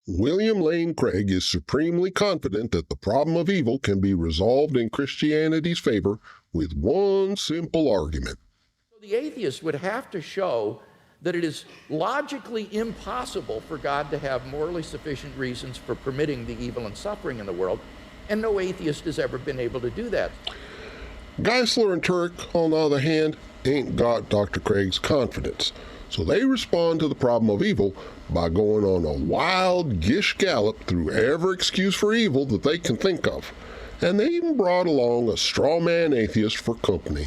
William Lane Craig is supremely confident that the problem of evil can be resolved in Christianity's favor with one simple argument. The atheist would have to show that it is logically impossible for God to have morally sufficient reasons for permitting the evil and suffering in the world, and no atheist has ever been able to do that. Geisler and Turk, on the other hand, ain't got Dr. Craig's confidence, so they respond to the problem of evil by going on a wild gish gallop through every excuse for evil that they can think of, and they even brought along a straw man atheist for company.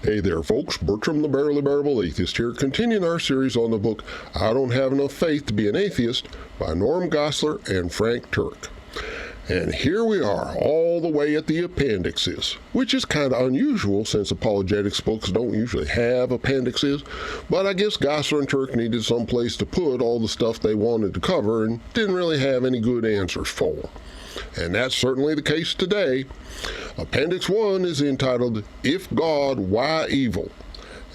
Hey there, folks. Bertram the Barely Bearable Atheist here, continuing our series on the book I Don't Have Enough Faith to Be an Atheist by Norm Geisler and Frank Turk. And here we are, all the way at the appendixes, which is kind of unusual since apologetics books don't usually have appendixes, but I guess Geisler and Turk needed some place to put all the stuff they wanted to cover and didn't really have any good answers for. And that's certainly the case today. Appendix 1 is entitled, If God, Why Evil?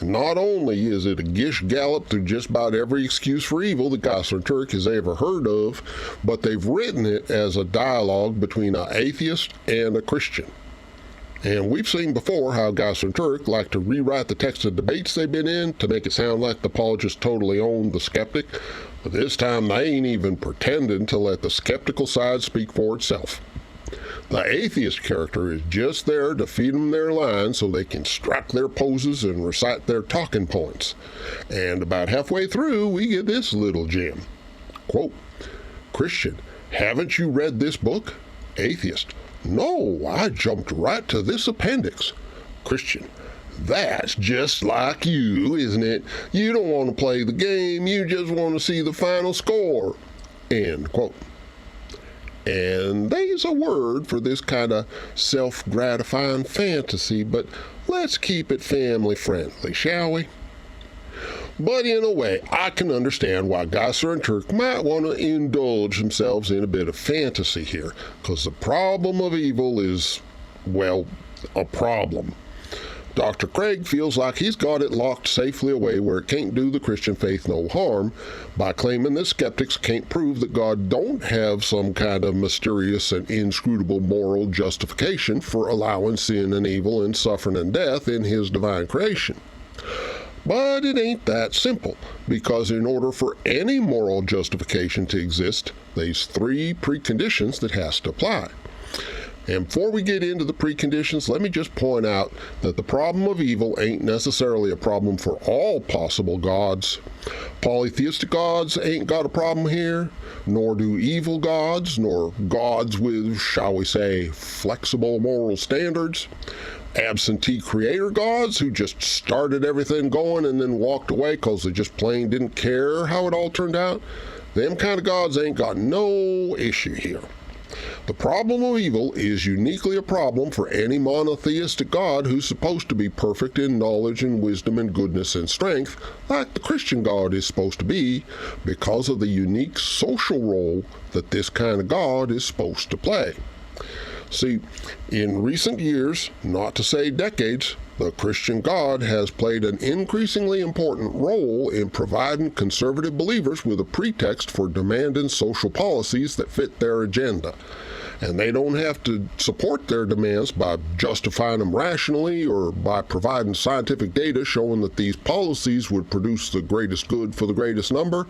And not only is it a gish gallop through just about every excuse for evil that Geisler and Turk has ever heard of, but they've written it as a dialogue between an atheist and a Christian. And we've seen before how Geisler and Turk like to rewrite the text of debates they've been in to make it sound like the apologists totally own the skeptic, but this time they ain't even pretending to let the skeptical side speak for itself. The atheist character is just there to feed them their lines so they can strap their poses and recite their talking points. And about halfway through, we get this little gem. Quote, Christian, haven't you read this book? Atheist, no, I jumped right to this appendix. Christian, that's just like you, isn't it? You don't want to play the game, you just want to see the final score. End quote. And there's a word for this kind of self-gratifying fantasy, but let's keep it family-friendly, shall we? But in a way, I can understand why Geisler and Turk might want to indulge themselves in a bit of fantasy here, because the problem of evil is, well, a problem. Dr. Craig feels like he's got it locked safely away where it can't do the Christian faith no harm by claiming that skeptics can't prove that God don't have some kind of mysterious and inscrutable moral justification for allowing sin and evil and suffering and death in his divine creation. But it ain't that simple, because in order for any moral justification to exist, there's three preconditions that has to apply. And before we get into the preconditions, let me just point out that the problem of evil ain't necessarily a problem for all possible gods. Polytheistic gods ain't got a problem here, nor do evil gods, nor gods with, shall we say, flexible moral standards. Absentee creator gods who just started everything going and then walked away because they just plain didn't care how it all turned out. Them kind of gods ain't got no issue here. The problem of evil is uniquely a problem for any monotheistic God who's supposed to be perfect in knowledge and wisdom and goodness and strength, like the Christian God is supposed to be, because of the unique social role that this kind of God is supposed to play. See, in recent years, not to say decades, the Christian God has played an increasingly important role in providing conservative believers with a pretext for demanding social policies that fit their agenda. And they don't have to support their demands by justifying them rationally or by providing scientific data showing that these policies would produce the greatest good for the greatest number.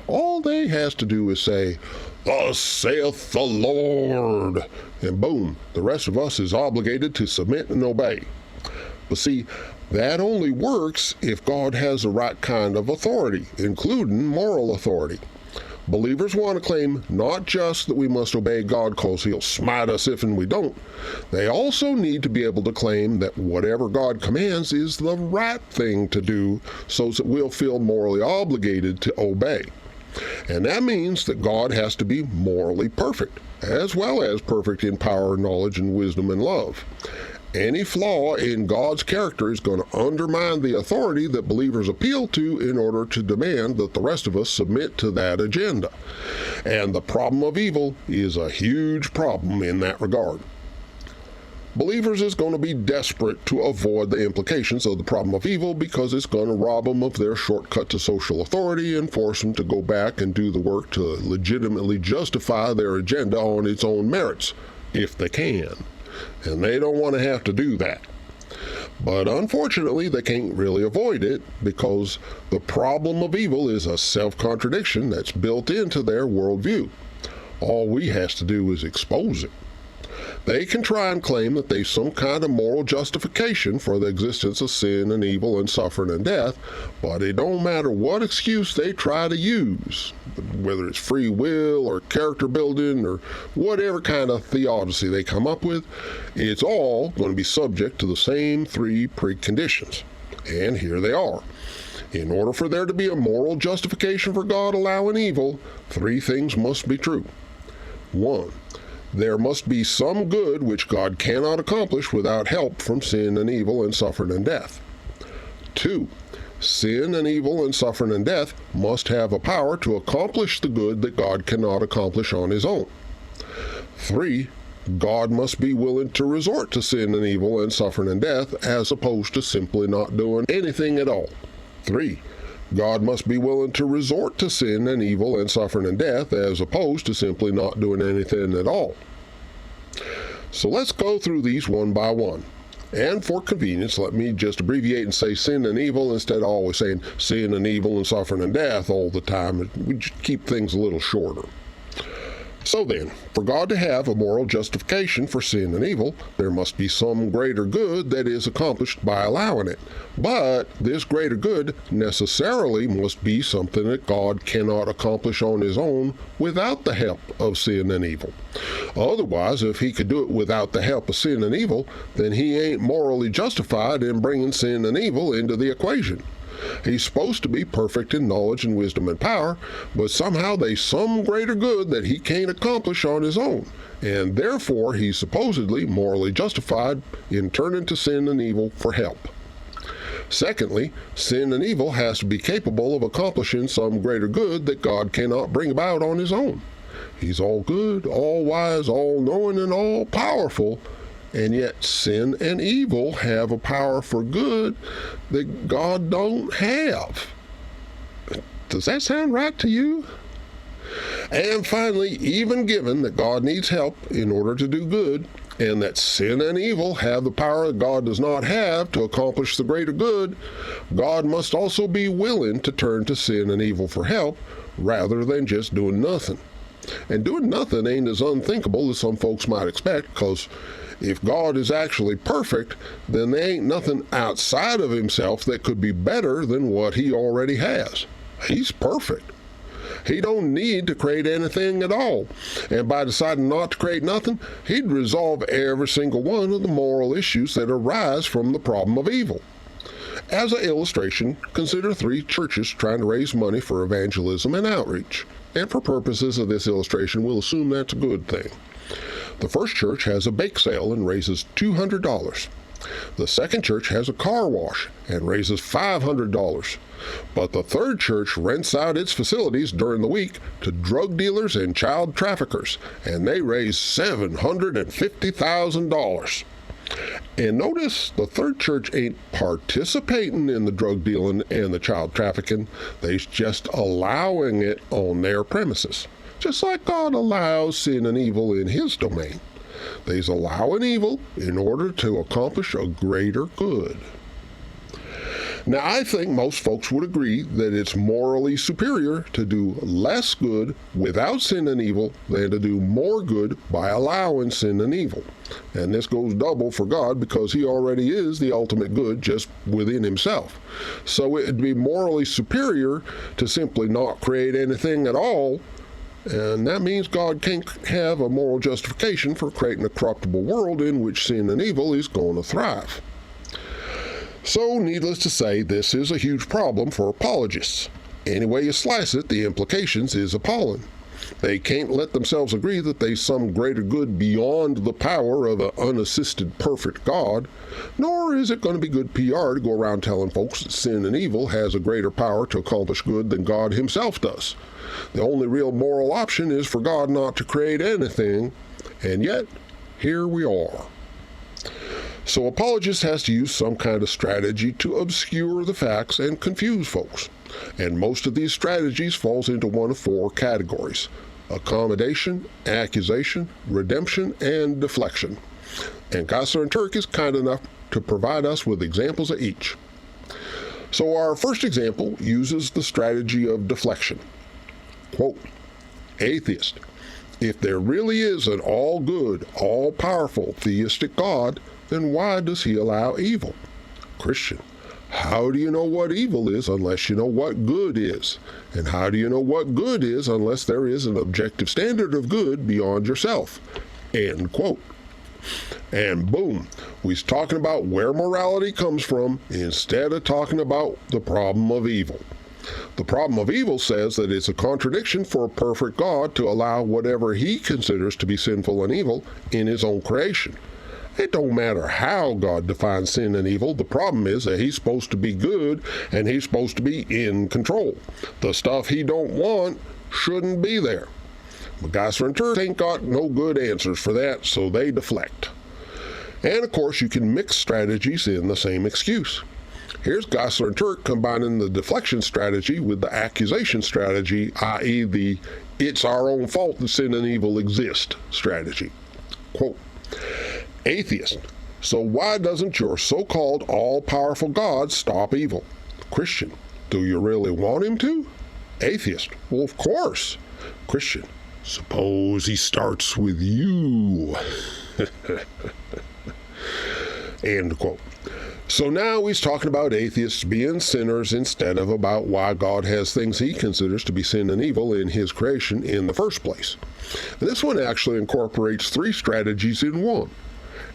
All they has to do is say, "Thus saith the Lord," and boom, the rest of us is obligated to submit and obey. But see, that only works if God has the right kind of authority, including moral authority. Believers want to claim not just that we must obey God because he'll smite us if and we don't. They also need to be able to claim that whatever God commands is the right thing to do so that we'll feel morally obligated to obey. And that means that God has to be morally perfect, as well as perfect in power, knowledge, and wisdom and love. Any flaw in God's character is going to undermine the authority that believers appeal to in order to demand that the rest of us submit to that agenda. And the problem of evil is a huge problem in that regard. believers is going to be desperate to avoid the implications of the problem of evil because it's going to rob them of their shortcut to social authority and force them to go back and do the work to legitimately justify their agenda on its own merits, if they can. And they don't want to have to do that. But unfortunately, they can't really avoid it because the problem of evil is a self-contradiction that's built into their worldview. All we has to do is expose it. They can try and claim that there's some kind of moral justification for the existence of sin and evil and suffering and death, but it don't matter what excuse they try to use, whether it's free will or character building or whatever kind of theodicy they come up with, it's all going to be subject to the same three preconditions. And here they are. In order for there to be a moral justification for God allowing evil, three things must be true. 1. There must be some good which God cannot accomplish without help from sin and evil and suffering and death. 2. Sin and evil and suffering and death must have a power to accomplish the good that God cannot accomplish on his own. 3. God must be willing to resort to sin and evil and suffering and death as opposed to simply not doing anything at all. 3. God must be willing to resort to sin and evil and suffering and death as opposed to simply not doing anything at all. So let's go through these one by one. And for convenience, let me just abbreviate and say sin and evil instead of always saying sin and evil and suffering and death all the time. We just keep things a little shorter. So then, for God to have a moral justification for sin and evil, there must be some greater good that is accomplished by allowing it. But this greater good necessarily must be something that God cannot accomplish on his own without the help of sin and evil. Otherwise, if he could do it without the help of sin and evil, then he ain't morally justified in bringing sin and evil into the equation. He's supposed to be perfect in knowledge and wisdom and power, but somehow there's some greater good that he can't accomplish on his own, and therefore he's supposedly morally justified in turning to sin and evil for help. Secondly, sin and evil has to be capable of accomplishing some greater good that God cannot bring about on his own. He's all good, all wise, all knowing, and all powerful, and yet sin and evil have a power for good that God don't have. Does that sound right to you? And finally, even given that God needs help in order to do good, and that sin and evil have the power that God does not have to accomplish the greater good, God must also be willing to turn to sin and evil for help rather than just doing nothing. And doing nothing ain't as unthinkable as some folks might expect, because if God is actually perfect, then there ain't nothing outside of himself that could be better than what he already has. He's perfect. He don't need to create anything at all. And by deciding not to create nothing, he'd resolve every single one of the moral issues that arise from the problem of evil. As an illustration, consider 3 churches trying to raise money for evangelism and outreach. And for purposes of this illustration, we'll assume that's a good thing. The first church has a bake sale and raises $200. The second church has a car wash and raises $500. But the third church rents out its facilities during the week to drug dealers and child traffickers, and they raise $750,000. And notice the third church ain't participating in the drug dealing and the child trafficking. They's just allowing it on their premises. Just like God allows sin and evil in his domain. They's allowing evil in order to accomplish a greater good. Now, I think most folks would agree that it's morally superior to do less good without sin and evil than to do more good by allowing sin and evil. And this goes double for God because he already is the ultimate good just within himself. So it'd be morally superior to simply not create anything at all. And that means God can't have a moral justification for creating a corruptible world in which sin and evil is going to thrive. So, needless to say, this is a huge problem for apologists. Any way you slice it, the implications is appalling. They can't let themselves agree that there's some greater good beyond the power of an unassisted perfect God, nor is it going to be good PR to go around telling folks that sin and evil has a greater power to accomplish good than God himself does. The only real moral option is for God not to create anything, and yet, here we are. So apologist has to use some kind of strategy to obscure the facts and confuse folks. And most of these strategies falls into one of four categories: accommodation, accusation, redemption, and deflection. And Gossler and Turk is kind enough to provide us with examples of each. So our first example uses the strategy of deflection. Quote, atheist, if there really is an all-good, all-powerful theistic God, then why does he allow evil? Christian, how do you know what evil is unless you know what good is? And how do you know what good is unless there is an objective standard of good beyond yourself? End quote. And boom, we're talking about where morality comes from instead of talking about the problem of evil. The problem of evil says that it's a contradiction for a perfect God to allow whatever he considers to be sinful and evil in his own creation. It don't matter how God defines sin and evil. The problem is that he's supposed to be good and he's supposed to be in control. The stuff he don't want shouldn't be there. But Gossler and Turk ain't got no good answers for that, so they deflect. And of course, you can mix strategies in the same excuse. Here's Gossler and Turk combining the deflection strategy with the accusation strategy, i.e. the it's our own fault that sin and evil exist strategy. Quote, atheist, so why doesn't your so-called all-powerful God stop evil? Christian, do you really want him to? Atheist, well, of course. Christian, suppose he starts with you. End quote. So now he's talking about atheists being sinners instead of about why God has things he considers to be sin and evil in his creation in the first place. And this one actually incorporates three strategies in one.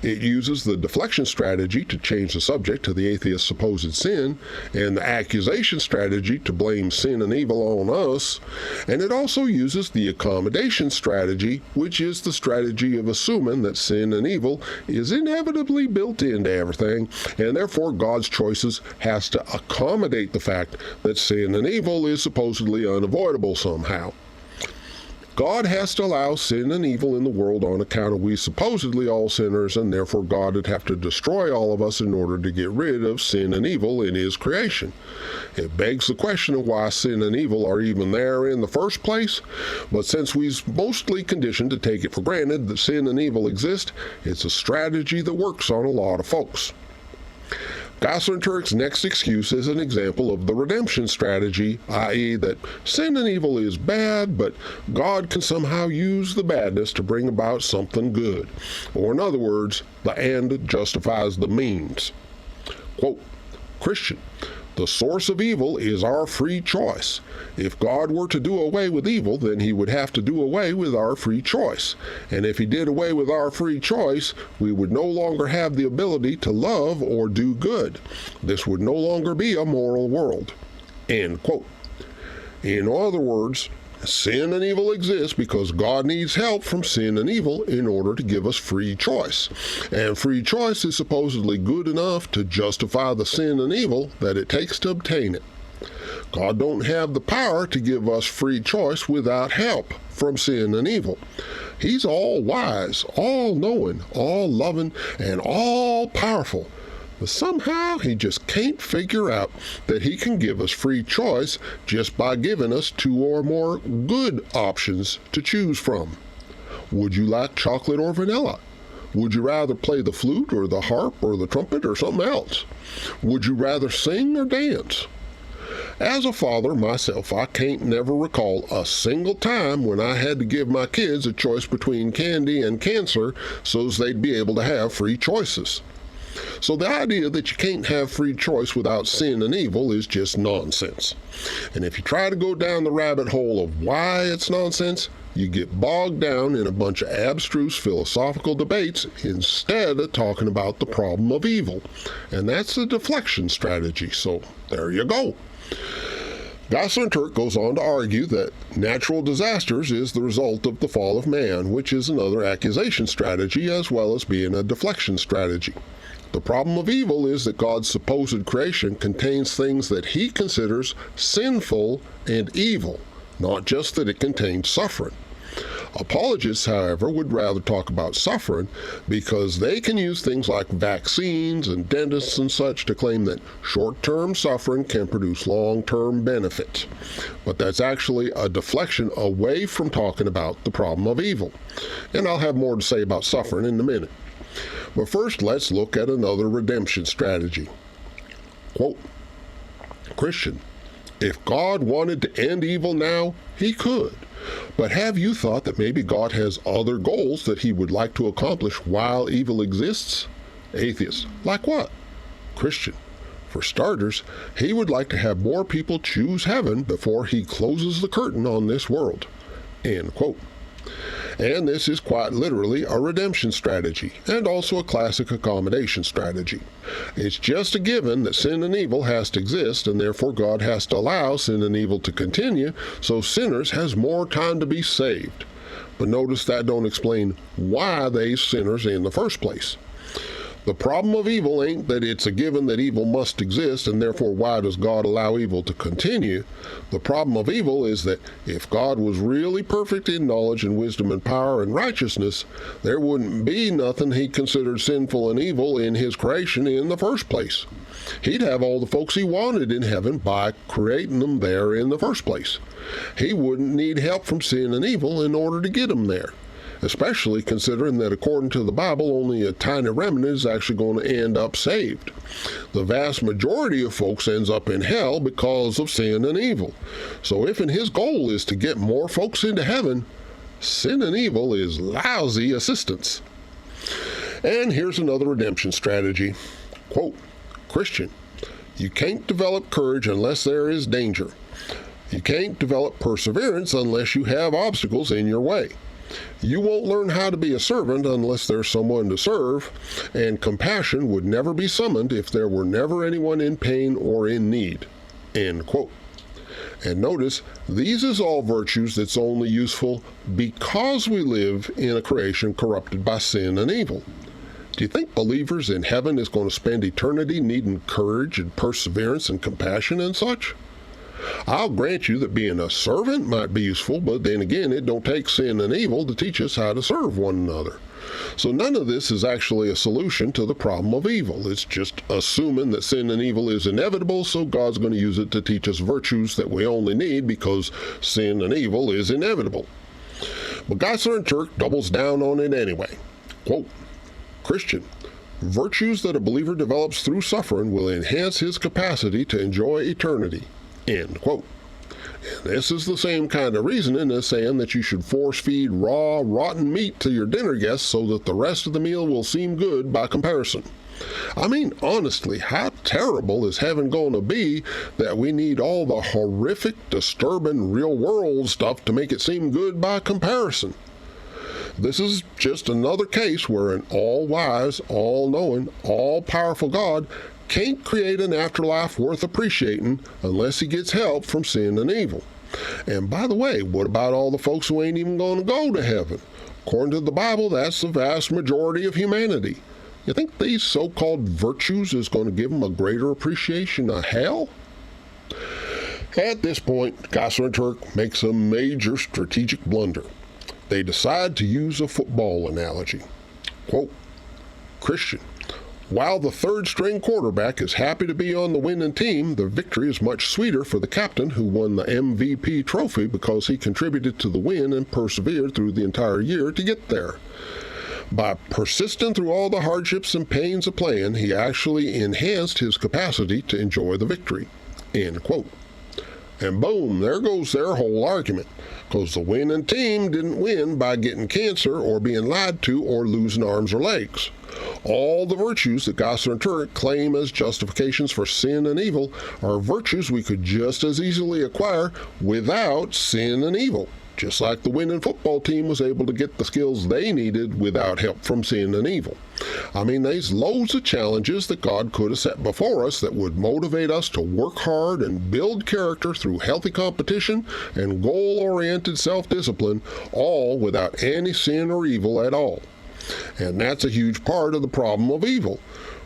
It uses the deflection strategy to change the subject to the atheist's supposed sin, and the accusation strategy to blame sin and evil on us, and it also uses the accommodation strategy, which is the strategy of assuming that sin and evil is inevitably built into everything, and therefore God's choices has to accommodate the fact that sin and evil is supposedly unavoidable somehow. God has to allow sin and evil in the world on account of we supposedly all sinners, and therefore God would have to destroy all of us in order to get rid of sin and evil in his creation. It begs the question of why sin and evil are even there in the first place, but since we're mostly conditioned to take it for granted that sin and evil exist, it's a strategy that works on a lot of folks. Gossler and Turk's next excuse is an example of the redemption strategy, i.e. that sin and evil is bad, but God can somehow use the badness to bring about something good. Or in other words, the end justifies the means. Quote, Christian, the source of evil is our free choice. If God were to do away with evil, then he would have to do away with our free choice. And if he did away with our free choice, we would no longer have the ability to love or do good. This would no longer be a moral world. End quote. In other words, sin and evil exist because God needs help from sin and evil in order to give us free choice. And free choice is supposedly good enough to justify the sin and evil that it takes to obtain it. God don't have the power to give us free choice without help from sin and evil. He's all wise, all knowing, all loving, and all powerful. But somehow he just can't figure out that he can give us free choice just by giving us two or more good options to choose from. Would you like chocolate or vanilla? Would you rather play the flute or the harp or the trumpet or something else? Would you rather sing or dance? As a father myself, I can't never recall a single time when I had to give my kids a choice between candy and cancer so as they'd be able to have free choices. So the idea that you can't have free choice without sin and evil is just nonsense. And if you try to go down the rabbit hole of why it's nonsense, you get bogged down in a bunch of abstruse philosophical debates instead of talking about the problem of evil. And that's the deflection strategy, so there you go. Gossler and Turk goes on to argue that natural disasters is the result of the fall of man, which is another accusation strategy as well as being a deflection strategy. The problem of evil is that God's supposed creation contains things that he considers sinful and evil, not just that it contains suffering. Apologists, however, would rather talk about suffering because they can use things like vaccines and dentists and such to claim that short-term suffering can produce long-term benefits. But that's actually a deflection away from talking about the problem of evil. And I'll have more to say about suffering in a minute. But first, let's look at another redemption strategy. Quote, Christian, if God wanted to end evil now, he could. But have you thought that maybe God has other goals that he would like to accomplish while evil exists? Atheist, like what? Christian, for starters, he would like to have more people choose heaven before he closes the curtain on this world. End quote. And this is quite literally a redemption strategy, and also a classic accommodation strategy. It's just a given that sin and evil has to exist, and therefore God has to allow sin and evil to continue, so sinners has more time to be saved. But notice that don't explain why they sinners in the first place. The problem of evil ain't that it's a given that evil must exist, and therefore why does God allow evil to continue? The problem of evil is that if God was really perfect in knowledge and wisdom and power and righteousness, there wouldn't be nothing he considered sinful and evil in his creation in the first place. He'd have all the folks he wanted in heaven by creating them there in the first place. He wouldn't need help from sin and evil in order to get them there, especially considering that according to the Bible, only a tiny remnant is actually going to end up saved. The vast majority of folks ends up in hell because of sin and evil. So if his goal is to get more folks into heaven, sin and evil is lousy assistance. And here's another redemption strategy. Quote, Christian, you can't develop courage unless there is danger. You can't develop perseverance unless you have obstacles in your way. You won't learn how to be a servant unless there's someone to serve, and compassion would never be summoned if there were never anyone in pain or in need. End quote. And notice, these is all virtues that's only useful because we live in a creation corrupted by sin and evil. Do you think believers in heaven is going to spend eternity needing courage and perseverance and compassion and such? I'll grant you that being a servant might be useful, but then again, it don't take sin and evil to teach us how to serve one another. So none of this is actually a solution to the problem of evil. It's just assuming that sin and evil is inevitable, so God's going to use it to teach us virtues that we only need because sin and evil is inevitable. But Geisler and Turk doubles down on it anyway. Quote, Christian, virtues that a believer develops through suffering will enhance his capacity to enjoy eternity. End quote. And this is the same kind of reasoning as saying that you should force feed raw, rotten meat to your dinner guests so that the rest of the meal will seem good by comparison. I mean, honestly, how terrible is heaven going to be that we need all the horrific, disturbing, real-world stuff to make it seem good by comparison? This is just another case where an all-wise, all-knowing, all-powerful God can't create an afterlife worth appreciating unless he gets help from sin and evil. And by the way, what about all the folks who ain't even going to go to heaven? According to the Bible, that's the vast majority of humanity. You think these so-called virtues is going to give them a greater appreciation of hell? At this point, Geisler and Turk makes a major strategic blunder. They decide to use a football analogy. Quote, Christian, while the third-string quarterback is happy to be on the winning team, the victory is much sweeter for the captain who won the MVP trophy because he contributed to the win and persevered through the entire year to get there. By persisting through all the hardships and pains of playing, he actually enhanced his capacity to enjoy the victory. End quote. And boom, there goes their whole argument, because the winning team didn't win by getting cancer or being lied to or losing arms or legs. All the virtues that Geisler and Turk claim as justifications for sin and evil are virtues we could just as easily acquire without sin and evil, just like the winning football team was able to get the skills they needed without help from sin and evil. I mean, there's loads of challenges that God could have set before us that would motivate us to work hard and build character through healthy competition and goal-oriented self-discipline, all without any sin or evil at all. And that's a huge part of the problem of evil.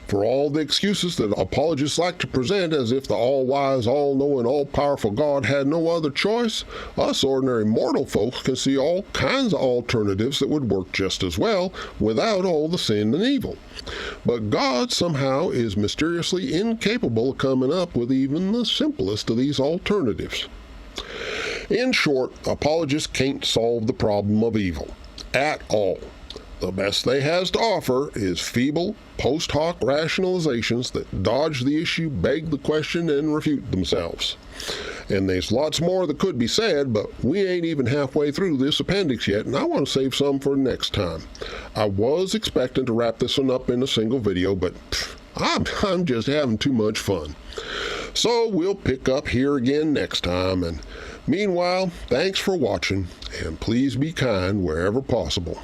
For all the excuses that apologists like to present as if the all-wise, all-knowing, all-powerful God had no other choice, us ordinary mortal folks can see all kinds of alternatives that would work just as well without all the sin and evil. But God somehow is mysteriously incapable of coming up with even the simplest of these alternatives. In short, apologists can't solve the problem of evil at all. The best they has to offer is feeble, post hoc rationalizations that dodge the issue, beg the question, and refute themselves. And there's lots more that could be said, but we ain't even halfway through this appendix yet, and I want to save some for next time. I was expecting to wrap this one up in a single video, but I'm just having too much fun. So we'll pick up here again next time, and meanwhile, thanks for watching, and please be kind wherever possible.